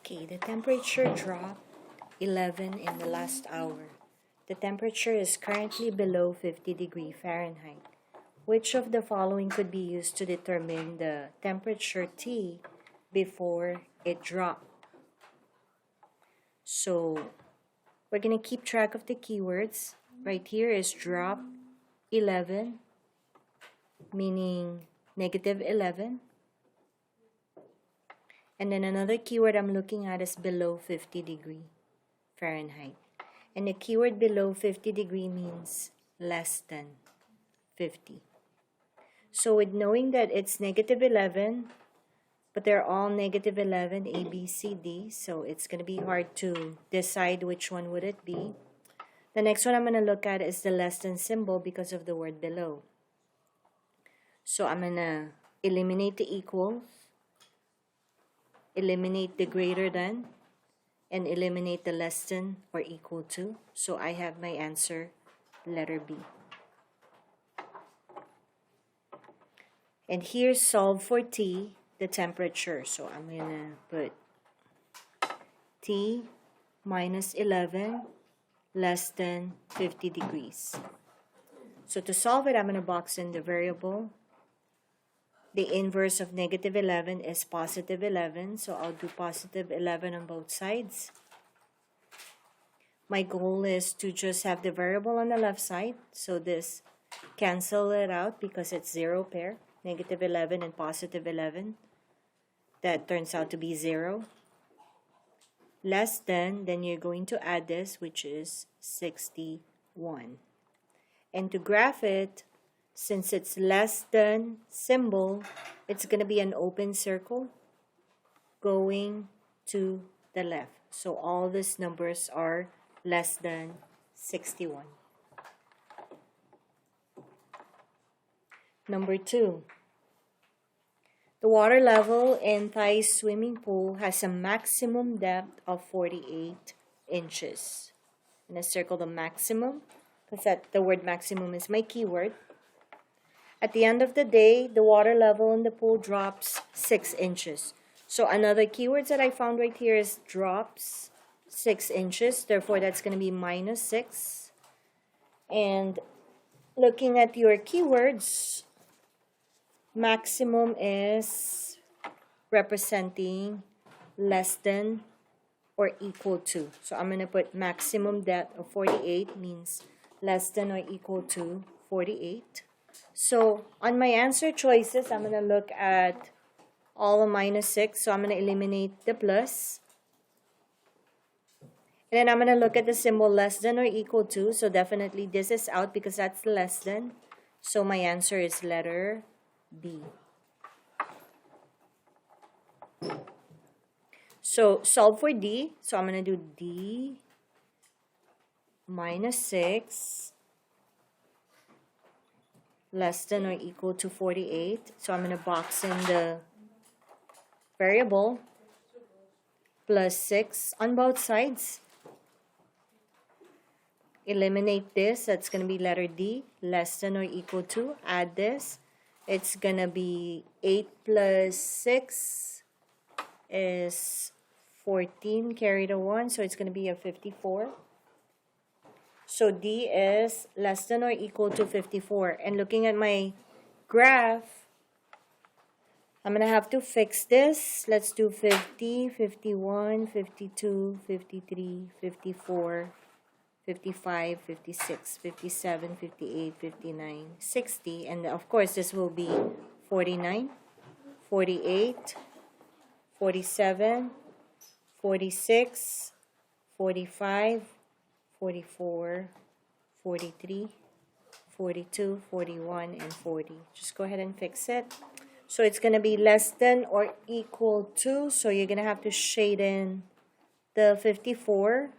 Okay, the temperature dropped 11 in the last hour. The temperature is currently below 50 degrees Fahrenheit. Which of the following could be used to determine the temperature T before it dropped? So we're going to keep track of the keywords. Right here is drop 11, meaning negative 11. And then another keyword I'm looking at is below 50 degree Fahrenheit. And the keyword below 50 degree means less than 50. So with knowing that it's negative 11, but they're all negative 11, A, B, C, D, so it's going to be hard to decide which one would it be. The next one I'm going to look at is the less than symbol because of the word below. So I'm going to eliminate the equals, eliminate the greater than, and eliminate the less than or equal to. So I have my answer, letter B. And here, solve for T, the temperature. So I'm going to put T minus 11 less than 50 degrees. So to solve it, I'm going to box in the variable. The inverse of negative 11 is positive 11. So I'll do positive 11 on both sides. My goal is to just have the variable on the left side. So this cancel it out because it's zero pair. Negative 11 and positive 11. That turns out to be 0. Less than, then you're going to add this, which is 61. And to graph it, since it's less than symbol, it's going to be an open circle going to the left. So all these numbers are less than 61. Number 2. The water level in Thai's swimming pool has a maximum depth of 48 inches. And I circle the maximum because the word maximum is my keyword. At the end of the day, the water level in the pool drops 6 inches. So another keyword that I found right here is drops 6 inches. Therefore, that's going to be minus 6. And looking at your keywords, maximum is representing less than or equal to. So I'm going to put maximum depth of 48 means less than or equal to 48. So on my answer choices, I'm going to look at all of minus 6. So I'm going to eliminate the plus. And then I'm going to look at the symbol less than or equal to. So definitely this is out because that's less than. So my answer is letter B. So solve for D. So I'm going to do D minus 6 less than or equal to 48. So I'm going to box in the variable plus 6 on both sides. Eliminate this. That's going to be letter D, less than or equal to. Add this. It's going to be 8 plus 6 is 14, carry the 1, so it's going to be a 54. So D is less than or equal to 54. And looking at my graph, I'm going to have to fix this. Let's do 50, 51, 52, 53, 54, 55, 56, 57, 58, 59, 60. And of course, this will be 49, 48, 47, 46, 45, 44, 43, 42, 41, and 40. Just go ahead and fix it. So it's going to be less than or equal to. So you're going to have to shade in the 54,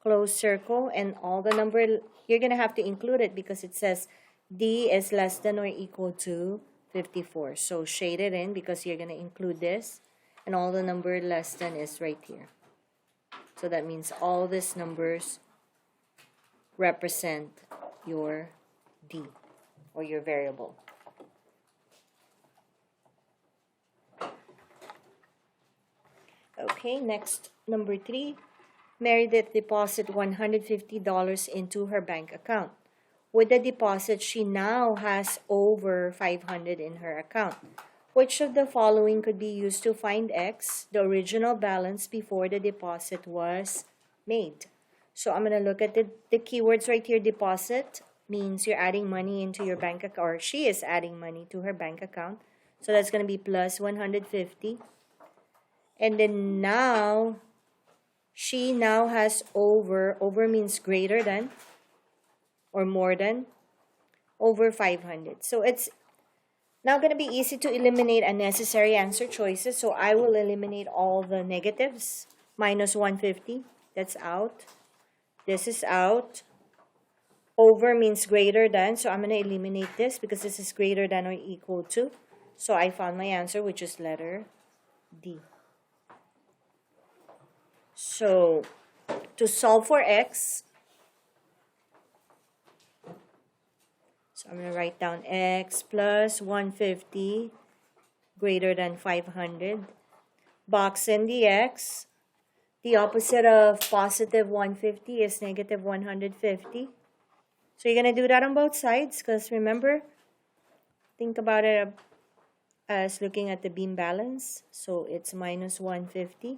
close circle, and all the number, you're going to have to include it because it says D is less than or equal to 54. So shade it in because you're going to include this. And all the number less than is right here. So that means all these numbers represent your D or your variable. Okay. Okay, next, number 3. Meredith deposited $150 into her bank account. With the deposit, she now has over $500 in her account. Which of the following could be used to find X, the original balance before the deposit was made? So I'm going to look at the keywords right here. Deposit means you're adding money into your bank account, or she is adding money to her bank account. So that's going to be plus 150. And then now, she now has over means greater than or more than over 500. So it's now going to be easy to eliminate unnecessary answer choices. So I will eliminate all the negatives. Minus 150, that's out. This is out. Over means greater than, so I'm going to eliminate this because this is greater than or equal to. So I found my answer, which is letter D. So to solve for X, so I'm going to write down X plus 150 greater than 500. Box in the X. The opposite of positive 150 is negative 150. So you're going to do that on both sides because remember, think about it as looking at the beam balance. So it's minus 150.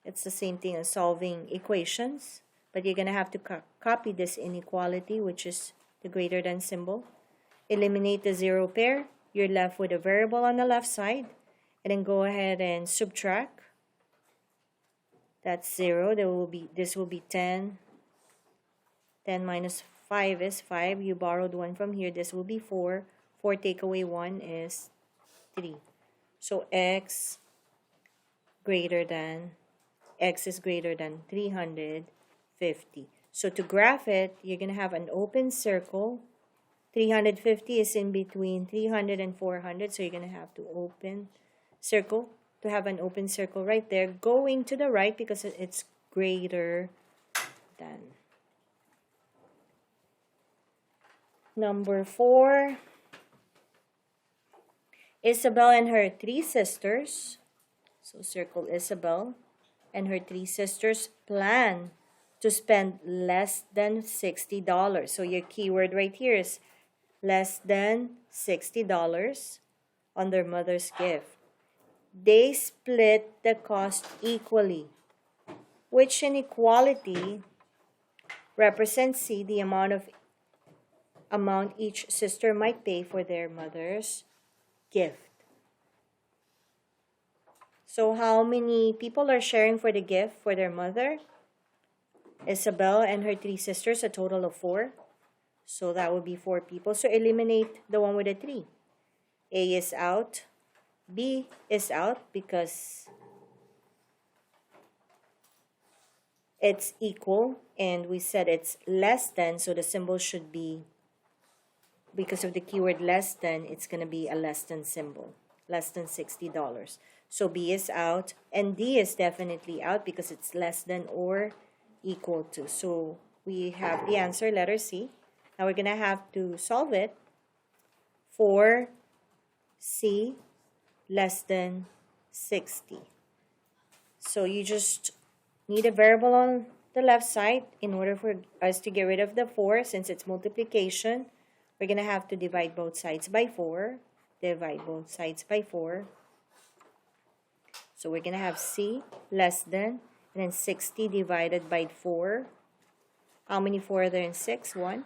It's the same thing as solving equations, but you're going to have to copy this inequality, which is the greater than symbol. Eliminate the zero pair. You're left with a variable on the left side. And then go ahead and subtract. That's 0. This will be 10. 10 minus 5 is 5. You borrowed 1 from here. This will be 4. 4 take away 1 is 3. So X is greater than 350. So to graph it, you're going to have an open circle. 350 is in between 300 and 400. So you're going to have to open circle to have an open circle right there. Going to the right because it's greater than. Number 4. Isabel and her 3 sisters. So circle Isabel and her 3 sisters plan to spend less than $60. So your keyword right here is less than $60 on their mother's gift. They split the cost equally. Which inequality represents C, the amount each sister might pay for their mother's gift? So how many people are sharing for the gift for their mother? Isabel and her 3 sisters, a total of 4. So that would be 4 people. So eliminate the one with a 3. A is out. B is out because it's equal. And we said it's less than. So the symbol should be, because of the keyword less than, it's going to be a less than symbol. Less than $60. So B is out. And D is definitely out because it's less than or equal to. So we have the answer, letter C. Now we're going to have to solve it for C less than 60. So you just need a variable on the left side in order for us to get rid of the 4. Since it's multiplication, we're going to have to divide both sides by 4. Divide both sides by 4. So we're going to have C less than, and then 60 divided by 4. How many 4 are there in 6? 1.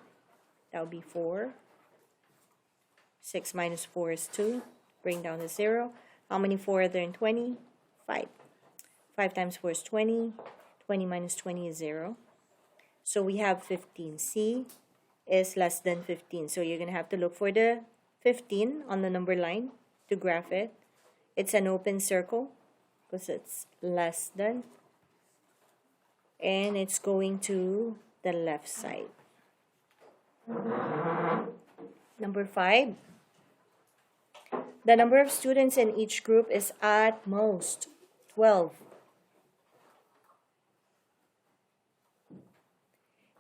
That would be 4. 6 minus 4 is 2. Bring down the 0. How many 4 are there in 20? 5. 5 times 4 is 20. 20 minus 20 is 0. So we have 15. C is less than 15. So you're going to have to look for the 15 on the number line to graph it. It's an open circle because it's less than. And it's going to the left side. Number 5. The number of students in each group is at most 12.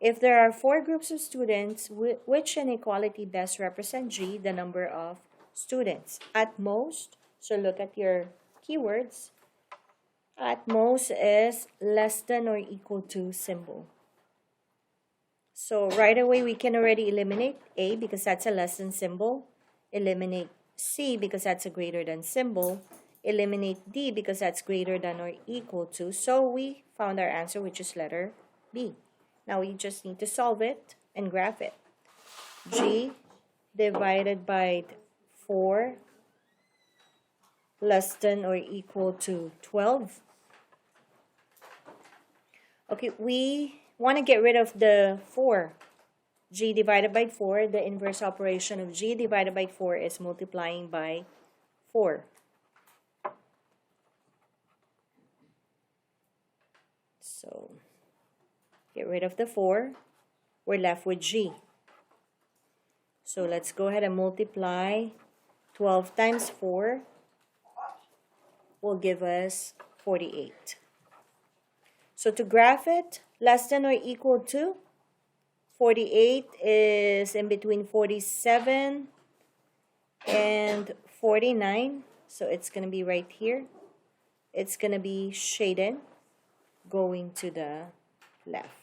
If there are 4 groups of students, which inequality best represents G, the number of students? At most, so look at your keywords. at most is less than or equal to symbol. So right away we can already eliminate A because that's a less than symbol. Eliminate C because that's a greater than symbol. Eliminate D because that's greater than or equal to. So we found our answer, which is letter B. Now we just need to solve it and graph it. G divided by 4 less than or equal to 12. Okay, we want to get rid of the 4. G divided by 4, the inverse operation of G divided by 4 is multiplying by 4. So, get rid of the 4. We're left with G. So, let's go ahead and multiply 12 times 4 will give us 48. So, to graph it, less than or equal to 48 is in between 47 and 49. So it's going to be right here. It's going to be shaded going to the left.